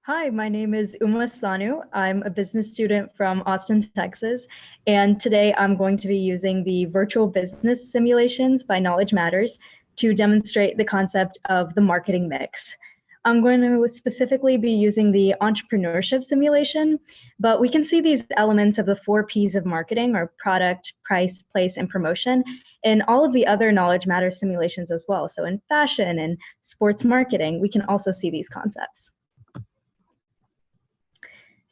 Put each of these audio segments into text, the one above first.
Hi, my name is Sthanu. I'm a business student from Austin, Texas, and today I'm going to be using the virtual business simulations by Knowledge Matters to demonstrate the concept of the marketing mix. I'm going to specifically be using the entrepreneurship simulation, but we can see these elements of the 4 Ps of marketing, or product, price, place, and promotion, in all of the other Knowledge Matters simulations as well. So in fashion and sports marketing, we can also see these concepts.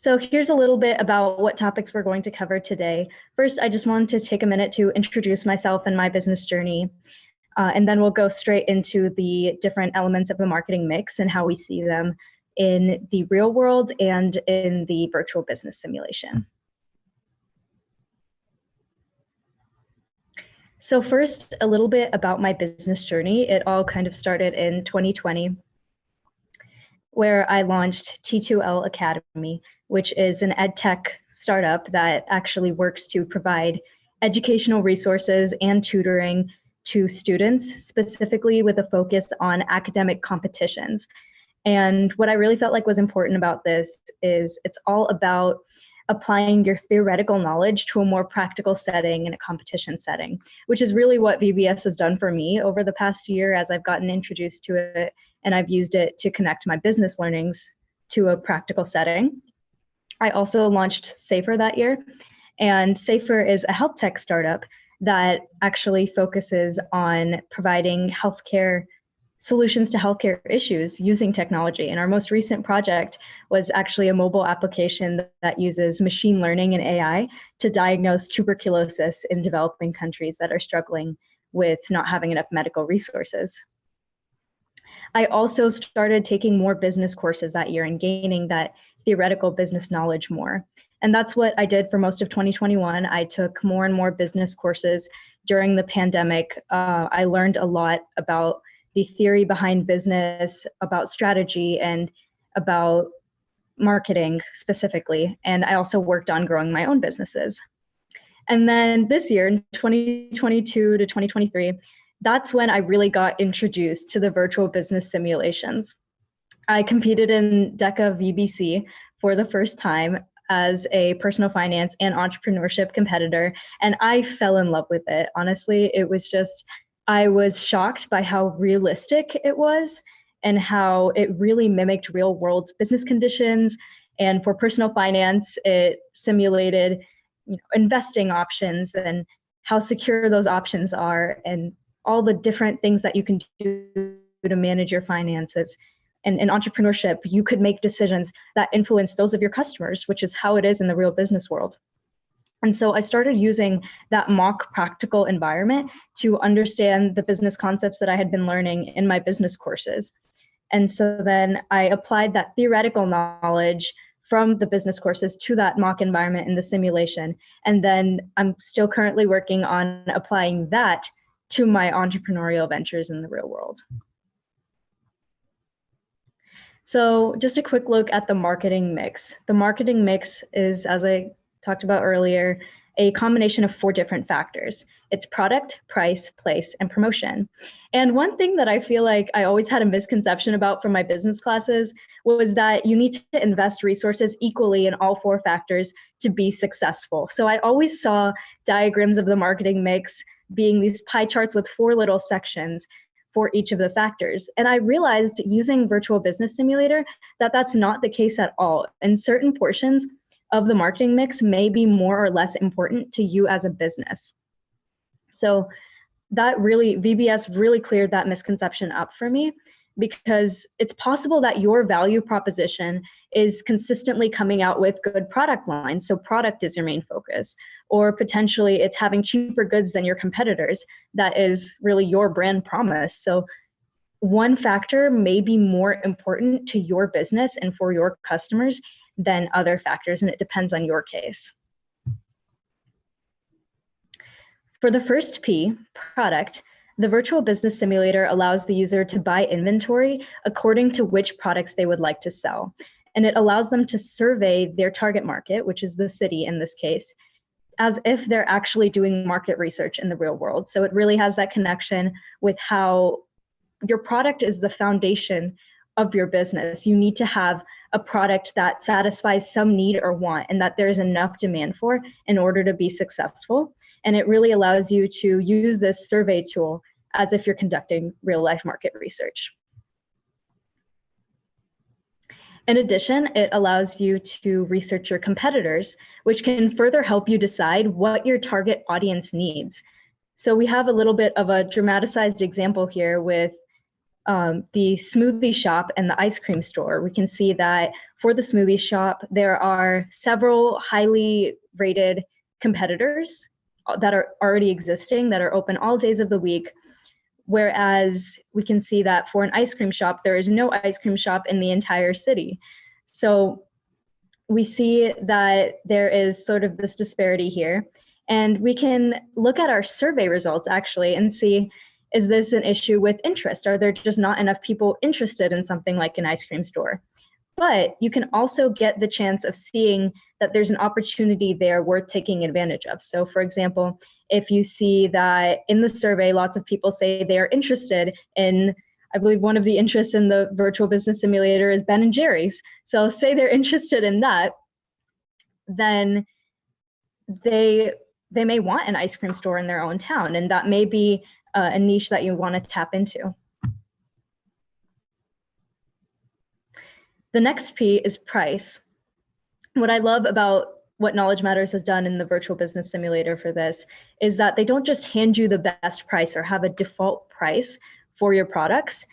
So here's a little bit about what topics we're going to cover today. First, I just wanted to take a minute to introduce myself and my business journey, and then we'll go straight into the different elements of the marketing mix and how we see them in the real world and in the virtual business simulation. So first, a little bit about my business journey. It all kind of started in 2020, where I launched T2L Academy, which is an ed tech startup that actually works to provide educational resources and tutoring to students, specifically with a focus on academic competitions. And what I really felt like was important about this is it's all about applying your theoretical knowledge to a more practical setting in a competition setting, which is really what VBS has done for me over the past year as I've gotten introduced to it and I've used it to connect my business learnings to a practical setting. I also launched Safer that year, and Safer is a health tech startup that actually focuses on providing healthcare solutions to healthcare issues using technology. And our most recent project was actually a mobile application that uses machine learning and AI to diagnose tuberculosis in developing countries that are struggling with not having enough medical resources. I also started taking more business courses that year and gaining that theoretical business knowledge more. And that's what I did for most of 2021. I took more and more business courses during the pandemic. I learned a lot about the theory behind business, about strategy, and about marketing specifically. And I also worked on growing my own businesses. And then this year, in 2022 to 2023, that's when I really got introduced to the virtual business simulations. I competed in DECA VBC for the first time as a personal finance and entrepreneurship competitor, and I fell in love with it. Honestly, it was just, I was shocked by how realistic it was and how it really mimicked real world business conditions. And for personal finance, it simulated investing options and how secure those options are and all the different things that you can do to manage your finances. And in entrepreneurship, you could make decisions that influence those of your customers, which is how it is in the real business world. And so I started using that mock practical environment to understand the business concepts that I had been learning in my business courses. And so then I applied that theoretical knowledge from the business courses to that mock environment in the simulation. And then I'm still currently working on applying that to my entrepreneurial ventures in the real world. So just a quick look at the marketing mix. The marketing mix is, as I talked about earlier, a combination of 4 different factors. It's product, price, place, and promotion. And one thing that I feel like I always had a misconception about from my business classes was that you need to invest resources equally in all 4 factors to be successful. So I always saw diagrams of the marketing mix being these pie charts with 4 little sections for each of the factors. And I realized using Virtual Business Simulator that that's not the case at all. And certain portions of the marketing mix may be more or less important to you as a business. So that really, VBS really cleared that misconception up for me, because it's possible that your value proposition is consistently coming out with good product lines. So product is your main focus, or potentially it's having cheaper goods than your competitors. That is really your brand promise. So one factor may be more important to your business and for your customers than other factors, and it depends on your case. For the first P, product, the virtual business simulator allows the user to buy inventory according to which products they would like to sell. And it allows them to survey their target market, which is the city in this case, as if they're actually doing market research in the real world. So it really has that connection with how your product is the foundation of your business. You need to have a product that satisfies some need or want and that there's enough demand for in order to be successful. And it really allows you to use this survey tool as if you're conducting real life market research. In addition, it allows you to research your competitors, which can further help you decide what your target audience needs. So we have a little bit of a dramatized example here with the smoothie shop and the ice cream store. We can see that for the smoothie shop, there are several highly rated competitors that are already existing, that are open all days of the week. Whereas we can see that for an ice cream shop, there is no ice cream shop in the entire city. So we see that there is sort of this disparity here. And we can look at our survey results actually and see, is this an issue with interest? Are there just not enough people interested in something like an ice cream store? But you can also get the chance of seeing that there's an opportunity there worth taking advantage of. So for example, if you see that in the survey, lots of people say they are interested in, I believe one of the interests in the virtual business simulator is Ben and Jerry's. So say they're interested in that, then they may want an ice cream store in their own town, and that may be a niche that you want to tap into. The next P is price. What I love about what Knowledge Matters has done in the virtual business simulator for this is that they don't just hand you the best price or have a default price for your products.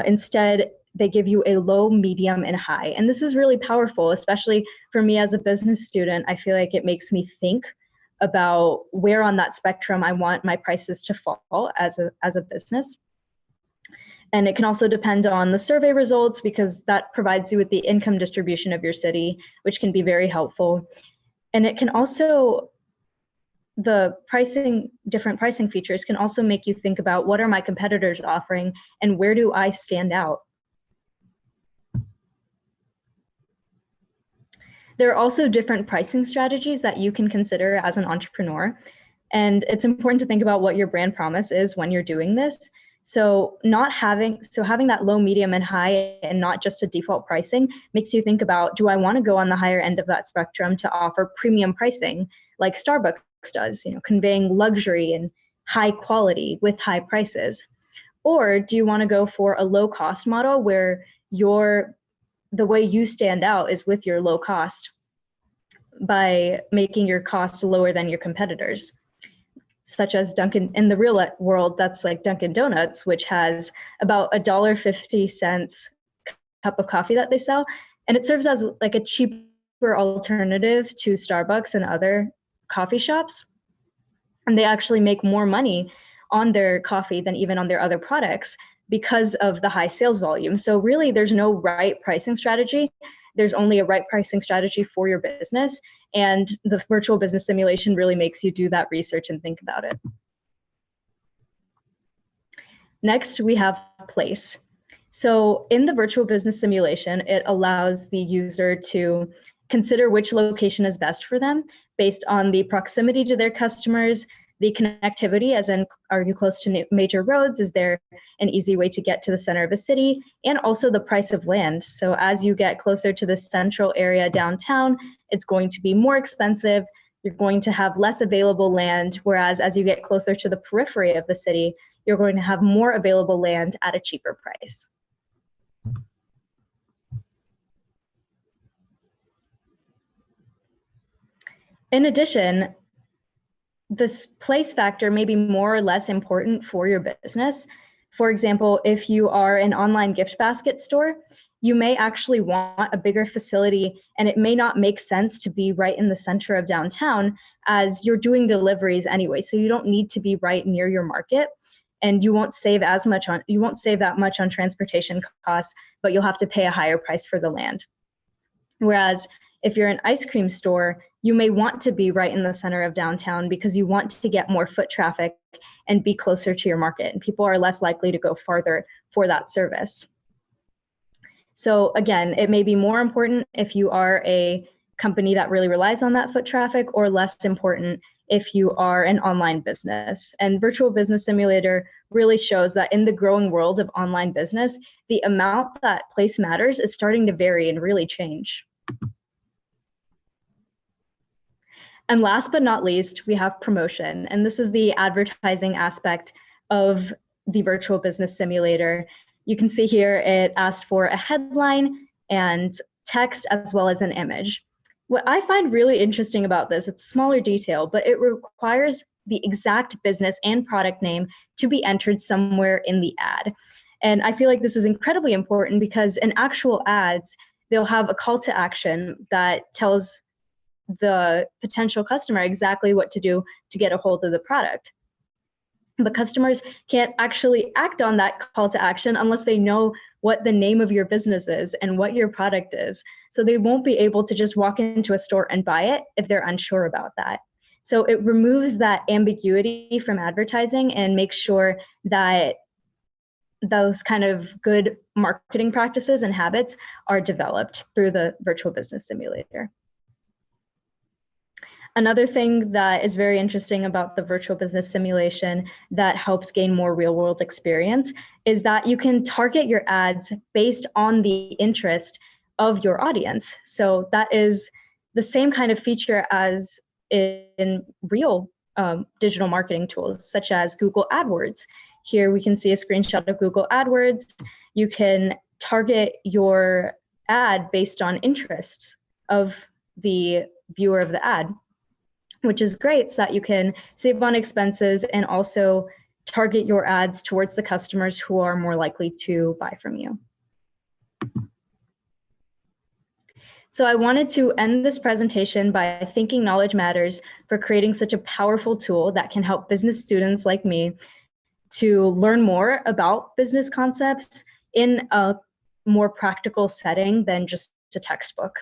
Instead, they give you a low, medium, and high. And this is really powerful, especially for me as a business student. I feel like it makes me think about where on that spectrum I want my prices to fall as a business. And it can also depend on the survey results because that provides you with the income distribution of your city, which can be very helpful. And it can also, the pricing, different pricing features can also make you think about what are my competitors offering and where do I stand out? There are also different pricing strategies that you can consider as an entrepreneur. And it's important to think about what your brand promise is when you're doing this. So having that low, medium, and high and not just a default pricing makes you think about, do I want to go on the higher end of that spectrum to offer premium pricing like Starbucks does, conveying luxury and high quality with high prices? Or do you want to go for a low cost model where the way you stand out is with your low cost by making your cost lower than your competitors? Such as Dunkin', in the real world, that's like Dunkin' Donuts, which has about $1.50 cup of coffee that they sell. And it serves as like a cheaper alternative to Starbucks and other coffee shops. And they actually make more money on their coffee than even on their other products because of the high sales volume. So really, there's no right pricing strategy. There's only a right pricing strategy for your business. And the virtual business simulation really makes you do that research and think about it. Next, we have place. So in the virtual business simulation, it allows the user to consider which location is best for them based on the proximity to their customers, the connectivity, as in, are you close to major roads? Is there an easy way to get to the center of a city? And also the price of land. So as you get closer to the central area downtown, it's going to be more expensive. You're going to have less available land, whereas as you get closer to the periphery of the city, you're going to have more available land at a cheaper price. In addition, this place factor may be more or less important for your business. For example, if you are an online gift basket store, you may actually want a bigger facility, and it may not make sense to be right in the center of downtown as you're doing deliveries anyway. So you don't need to be right near your market, and you won't save that much on transportation costs, but you'll have to pay a higher price for the land. Whereas if you're an ice cream store, you may want to be right in the center of downtown because you want to get more foot traffic and be closer to your market, and people are less likely to go farther for that service. So again, it may be more important if you are a company that really relies on that foot traffic, or less important if you are an online business. And Virtual Business Simulator really shows that in the growing world of online business, the amount that place matters is starting to vary and really change. And last but not least, we have promotion. And this is the advertising aspect of the Virtual Business Simulator. You can see here it asks for a headline and text as well as an image. What I find really interesting about this, it's smaller detail, but it requires the exact business and product name to be entered somewhere in the ad. And I feel like this is incredibly important because in actual ads, they'll have a call to action that tells the potential customer exactly what to do to get a hold of the product. But customers can't actually act on that call to action unless they know what the name of your business is and what your product is. So they won't be able to just walk into a store and buy it if they're unsure about that. So it removes that ambiguity from advertising and makes sure that those kind of good marketing practices and habits are developed through the Virtual Business Simulator. Another thing that is very interesting about the Virtual Business Simulation that helps gain more real-world experience is that you can target your ads based on the interest of your audience. So that is the same kind of feature as in real digital marketing tools, such as Google AdWords. Here we can see a screenshot of Google AdWords. You can target your ad based on interests of the viewer of the ad, which is great so that you can save on expenses and also target your ads towards the customers who are more likely to buy from you. So I wanted to end this presentation by thanking Knowledge Matters for creating such a powerful tool that can help business students like me to learn more about business concepts in a more practical setting than just a textbook.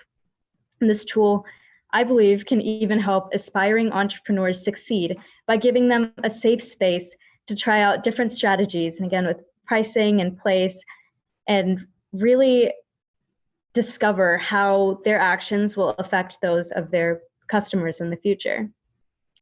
And this tool, I believe, can even help aspiring entrepreneurs succeed by giving them a safe space to try out different strategies, and again, with pricing and place, and really discover how their actions will affect those of their customers in the future.